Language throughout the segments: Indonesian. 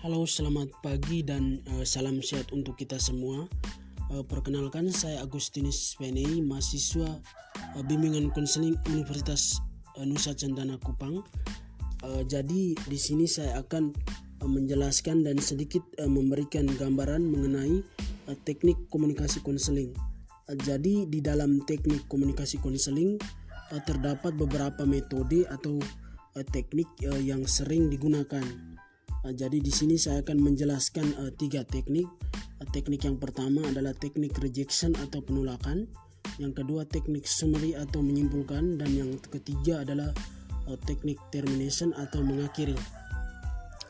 Halo, selamat pagi dan salam sehat untuk kita semua. Perkenalkan, saya Agustinus Penei, mahasiswa bimbingan konseling Universitas Nusa Cendana Kupang. Jadi di sini saya akan menjelaskan dan sedikit memberikan gambaran mengenai teknik komunikasi konseling. Jadi di dalam teknik komunikasi konseling terdapat beberapa metode atau teknik yang sering digunakan. Jadi di sini saya akan menjelaskan 3 teknik. Teknik yang pertama adalah teknik rejection atau penolakan, yang kedua teknik summary atau menyimpulkan, dan yang ketiga adalah teknik termination atau mengakhiri.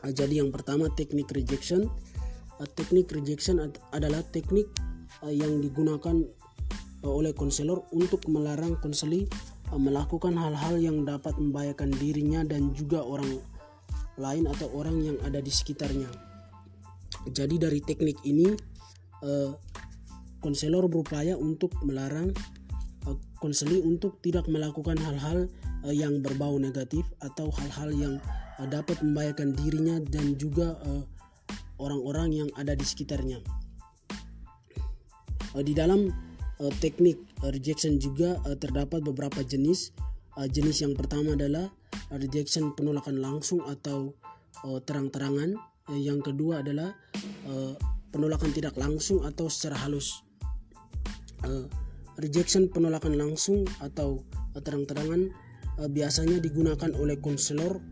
Jadi yang pertama teknik rejection. Teknik rejection adalah teknik yang digunakan oleh konselor untuk melarang konseli melakukan hal-hal yang dapat membahayakan dirinya dan juga orang lain atau orang yang ada di sekitarnya. Jadi dari teknik ini konselor berupaya untuk melarang konseli untuk tidak melakukan hal-hal yang berbau negatif atau hal-hal yang dapat membahayakan dirinya dan juga orang-orang yang ada di sekitarnya. Di dalam teknik rejection juga terdapat beberapa jenis. Jenis yang pertama adalah rejection penolakan langsung atau terang-terangan. Yang kedua adalah penolakan tidak langsung atau secara halus. Rejection penolakan langsung atau terang-terangan biasanya digunakan oleh konselor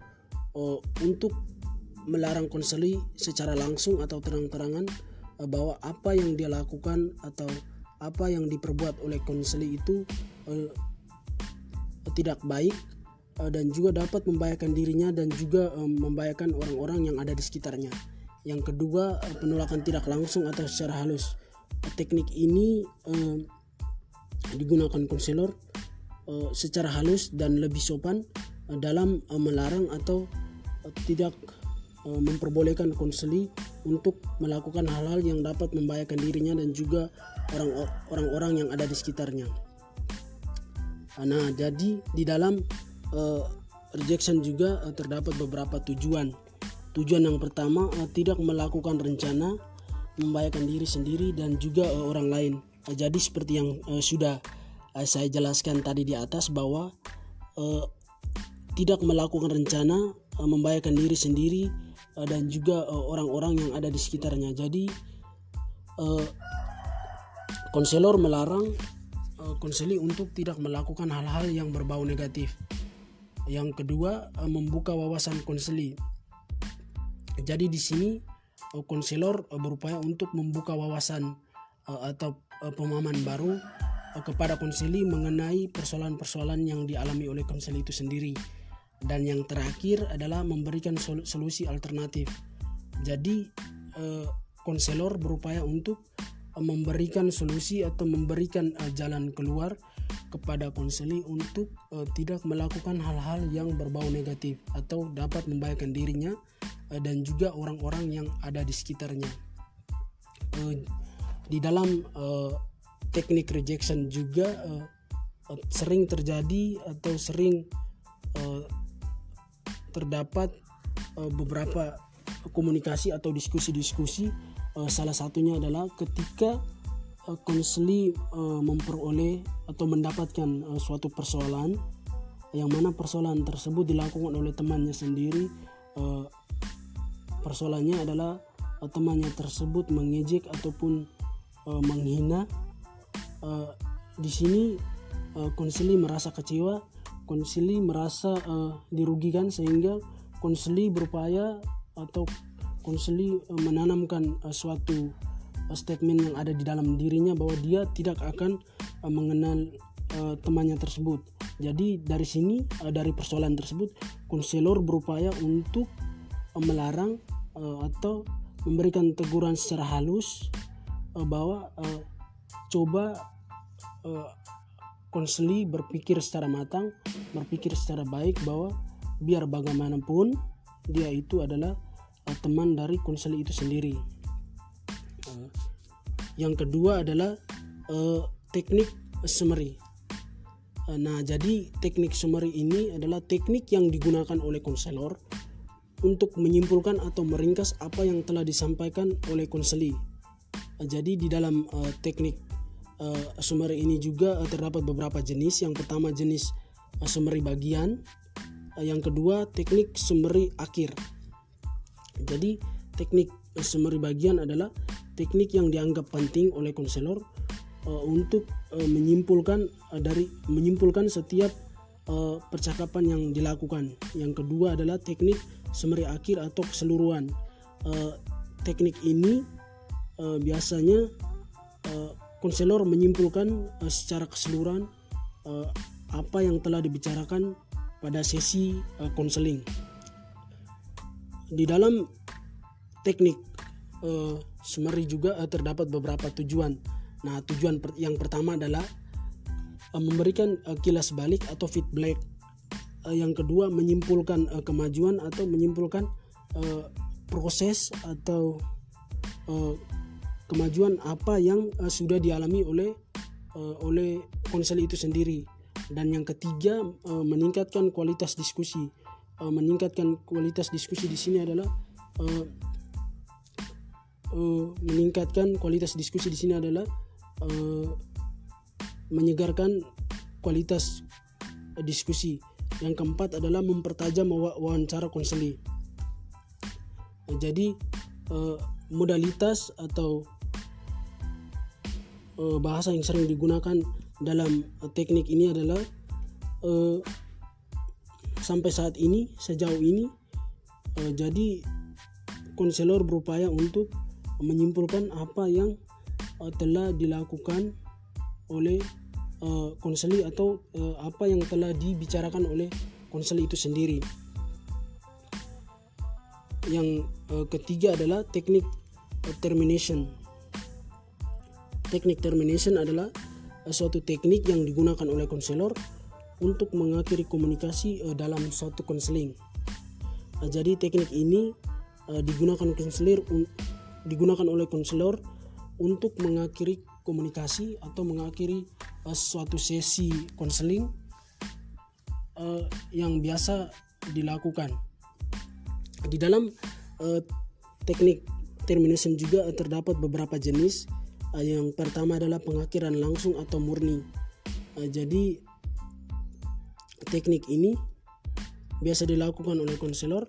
untuk melarang konseli secara langsung atau terang-terangan bahwa apa yang dia lakukan atau apa yang diperbuat oleh konseli itu tidak baik dan juga dapat membahayakan dirinya dan juga membahayakan orang-orang yang ada di sekitarnya. Yang kedua, penolakan tidak langsung atau secara halus. Teknik ini digunakan konselor secara halus dan lebih sopan dalam melarang atau tidak memperbolehkan konseli untuk melakukan hal-hal yang dapat membahayakan dirinya dan juga orang-orang yang ada di sekitarnya. Nah, jadi di dalam rejection juga terdapat beberapa tujuan. Tujuan yang pertama, tidak melakukan rencana membahayakan diri sendiri dan juga orang lain. Jadi seperti yang sudah saya jelaskan tadi di atas bahwa tidak melakukan rencana membahayakan diri sendiri dan juga orang-orang yang ada di sekitarnya. Jadi konselor melarang konseli untuk tidak melakukan hal-hal yang berbau negatif. Yang kedua, membuka wawasan konseli. Jadi di sini konselor berupaya untuk membuka wawasan atau pemahaman baru kepada konseli mengenai persoalan-persoalan yang dialami oleh konseli itu sendiri. Dan yang terakhir adalah memberikan solusi alternatif. Jadi konselor berupaya untuk memberikan solusi atau memberikan jalan keluar kepada konseli untuk tidak melakukan hal-hal yang berbau negatif atau dapat membahayakan dirinya dan juga orang-orang yang ada di sekitarnya. Di dalam teknik rejection juga sering terjadi atau sering terdapat beberapa komunikasi atau diskusi-diskusi. Salah satunya adalah ketika konseli memperoleh atau mendapatkan suatu persoalan yang mana persoalan tersebut dilakukan oleh temannya sendiri. Persoalannya adalah temannya tersebut mengejek ataupun menghina. Di sini konseli merasa kecewa, konseli merasa dirugikan, sehingga konseli berupaya atau konseli menanamkan suatu statement yang ada di dalam dirinya bahwa dia tidak akan mengenal temannya tersebut. Jadi dari sini, dari persoalan tersebut, konselor berupaya untuk melarang atau memberikan teguran secara halus bahwa coba konseli berpikir secara matang, berpikir secara baik bahwa biar bagaimanapun dia itu adalah teman dari konseli itu sendiri. Yang kedua adalah teknik summary. Nah, jadi teknik summary ini adalah teknik yang digunakan oleh konselor untuk menyimpulkan atau meringkas apa yang telah disampaikan oleh konseli. Jadi di dalam teknik summary ini juga terdapat beberapa jenis. Yang pertama jenis summary bagian, yang kedua teknik summary akhir. Jadi teknik summary bagian adalah teknik yang dianggap penting oleh konselor untuk menyimpulkan setiap percakapan yang dilakukan. Yang kedua adalah teknik summary akhir atau keseluruhan. Teknik ini biasanya konselor menyimpulkan secara keseluruhan apa yang telah dibicarakan pada sesi konseling. Di dalam teknik summary juga terdapat beberapa tujuan. Nah, tujuan yang pertama adalah memberikan kilas balik atau feedback. Yang kedua menyimpulkan kemajuan atau menyimpulkan proses atau kemajuan apa yang sudah dialami oleh konseli itu sendiri. Dan yang ketiga meningkatkan kualitas diskusi. Meningkatkan kualitas diskusi di sini adalah menyegarkan kualitas diskusi. Yang keempat adalah mempertajam wawancara konseli. Jadi modalitas atau bahasa yang sering digunakan dalam teknik ini adalah sampai sejauh ini jadi konselor berupaya untuk menyimpulkan apa yang telah dilakukan oleh konseli atau apa yang telah dibicarakan oleh konseli itu sendiri. Yang ketiga adalah teknik termination. Teknik termination adalah suatu teknik yang digunakan oleh konselor untuk mengakhiri komunikasi dalam suatu konseling. Jadi teknik ini digunakan oleh konselor untuk mengakhiri komunikasi atau mengakhiri suatu sesi konseling yang biasa dilakukan. Di dalam teknik termination juga terdapat beberapa jenis. Yang pertama adalah pengakhiran langsung atau murni. Jadi teknik ini biasa dilakukan oleh konselor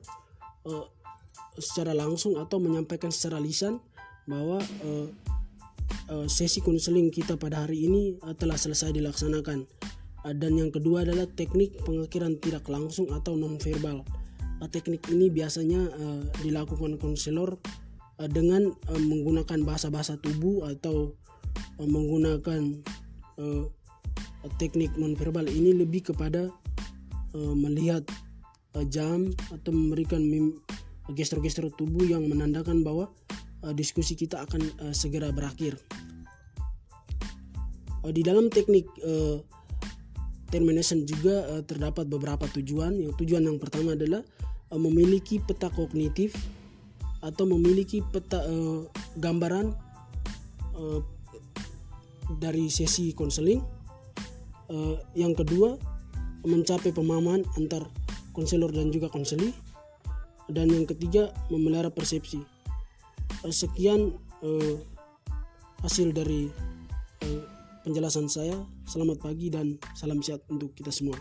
secara langsung atau menyampaikan secara lisan bahwa sesi konseling kita pada hari ini telah selesai dilaksanakan. Dan yang kedua adalah teknik pengakhiran tidak langsung atau non-verbal. Teknik ini biasanya dilakukan konselor dengan menggunakan bahasa-bahasa tubuh atau menggunakan teknik non-verbal ini lebih kepada melihat jam atau memberikan gestur-gestur tubuh yang menandakan bahwa diskusi kita akan segera berakhir. Di dalam teknik termination juga terdapat beberapa tujuan. Tujuan yang pertama adalah memiliki peta kognitif atau memiliki peta gambaran dari sesi konseling. Yang kedua mencapai pemahaman antar konselor dan juga konseli. Dan yang ketiga memelihara persepsi. Sekian hasil dari penjelasan saya. Selamat pagi dan salam sehat untuk kita semua.